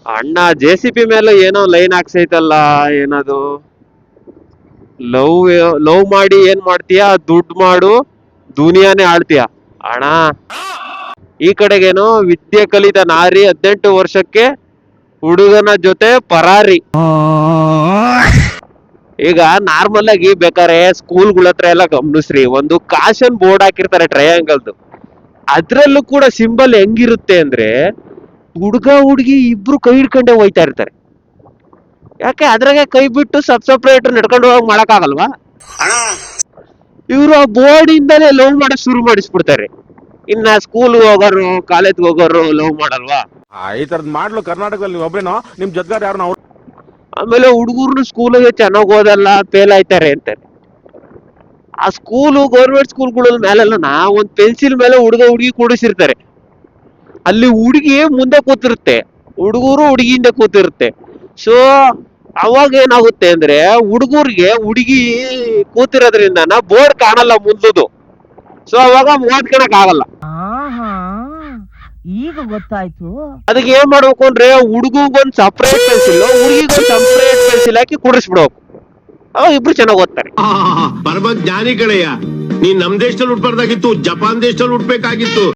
ಅಣ್ಣ JCB ಮೇಲೆ ಏನೋ ಲೈನ್ ಹಾಕ್ಸೈತಲ್ಲ, ಏನದು ಲವ್ ಲವ್ ಮಾಡಿ ಏನ್ ಮಾಡ್ತೀಯ, ದುಡ್ಡು ಮಾಡು ದುನಿಯಾನೇ ಆಳ್ತೀಯ ಅಣ್ಣ. ಈ ಕಡೆಗೇನೋ ವಿದ್ಯೆ ಕಲಿತ ನಾರಿ 18 ವರ್ಷಕ್ಕೆ ಹುಡುಗನ ಜೊತೆ ಪರಾರಿ. ಈಗ ನಾರ್ಮಲ್ ಆಗಿ ಬೇಕಾರೆ ಸ್ಕೂಲ್ಗಳ ಹತ್ರ ಎಲ್ಲ ಗಮನಿಸ್ರಿ, ಒಂದು ಕಾಶನ್ ಬೋರ್ಡ್ ಹಾಕಿರ್ತಾರೆ ಟ್ರಯಾಂಗಲ್ದು. ಅದ್ರಲ್ಲೂ ಕೂಡ ಸಿಂಬಲ್ ಹೆಂಗಿರುತ್ತೆ ಅಂದ್ರೆ, ಹುಡುಗ ಹುಡುಗಿ ಇಬ್ರು ಕೈ ಹಿಡ್ಕೊಂಡೆ ಹೋಯ್ತಾ ಇರ್ತಾರೆ. ಯಾಕೆ ಅದ್ರಾಗೆ ಕೈ ಬಿಟ್ಟು ಸಪ್ರೇಟ್ ನಡ್ಕೊಂಡು ಹೋಗಿ ಮಾಡಕ್ ಆಗಲ್ವಾ? ಇವ್ರು ಆ ಬೋರ್ಡ್ ಇಂದಾನೆ ಲವ್ ಮಾಡಕ್ ಶುರು ಮಾಡಿಸ್ಬಿಡ್ತಾರೆ. ಇನ್ನ ಸ್ಕೂಲ್ ಹೋಗೋರು ಕಾಲೇಜ್ ಹೋಗೋರು ಲವ್ ಮಾಡಲ್ವಾ? ಈ ತರದ್ ಮಾಡ್ಲು ಕರ್ನಾಟಕದಲ್ಲಿ ನೀವು ಒಬ್ರೇನೋ, ನಿಮ್ ಜೊತೆಗಾರ ಯಾರು ನಾವು? ಆಮೇಲೆ ಹುಡುಗರು ಸ್ಕೂಲಿಗೆ ಚೆನ್ನಾಗ್ ಓದಲ್ಲ, ಫೇಲ್ ಆಯ್ತಾರೆ ಅಂತಾರೆ. ಆ ಸ್ಕೂಲು ಗೌರ್ಮೆಂಟ್ ಸ್ಕೂಲ್ಗಳ ಮೇಲೆಲ್ಲ ಒಂದ್ ಪೆನ್ಸಿಲ್ ಮೇಲೆ ಹುಡುಗ ಹುಡುಗಿ ಕೂಡಿಸಿರ್ತಾರೆ. ಅಲ್ಲಿ ಹುಡುಗಿ ಮುಂದೆ ಕೂತಿರುತ್ತೆ, ಹುಡುಗರು ಹುಡುಗಿಯಿಂದ ಕೂತಿರುತ್ತೆ. ಸೊ ಅವಾಗ ಏನಾಗುತ್ತೆ ಅಂದ್ರೆ, ಹುಡುಗರಿಗೆ ಹುಡುಗಿ ಕೂತಿರೋದ್ರಿಂದ ಬೋರ್ಡ್ ಕಾಣಲ್ಲ ಮುಂದದು. ಸೊ ಅವಾಗ ಓದ್ಕೊಳಕ್ ಆಗಲ್ಲ. ಈಗ ಗೊತ್ತಾಯ್ತು. ಅದಕ್ಕೆ ಏನ್ ಮಾಡ್ಬೇಕು ಅಂದ್ರೆ, ಹುಡುಗಗೊಂದ್ ಸಪ್ರೇಟ್ ಪೆನ್ಸಿಲ್, ಹುಡುಗಿಗೊಂದ್ ಸಪ್ರೇಟ್ ಪೆನ್ಸಿಲ್ ಹಾಕಿ ಕೂಡಿಸ್ಬಿಡ್ಬೇಕು. ಅವಾಗ ಇಬ್ರು ಚೆನ್ನಾಗ್ ಓದ್ತಾರೆ. ಪರಮ ಜ್ಞಾನಿ ಕಡೆಯ, ನೀನ್ ನಮ್ ದೇಶದಲ್ಲಿ ಹುಟ್ಬಾರ್ದಾಗಿತ್ತು, ಜಪಾನ್ ದೇಶದಲ್ಲಿ ಹುಟ್ಬೇಕಾಗಿತ್ತು.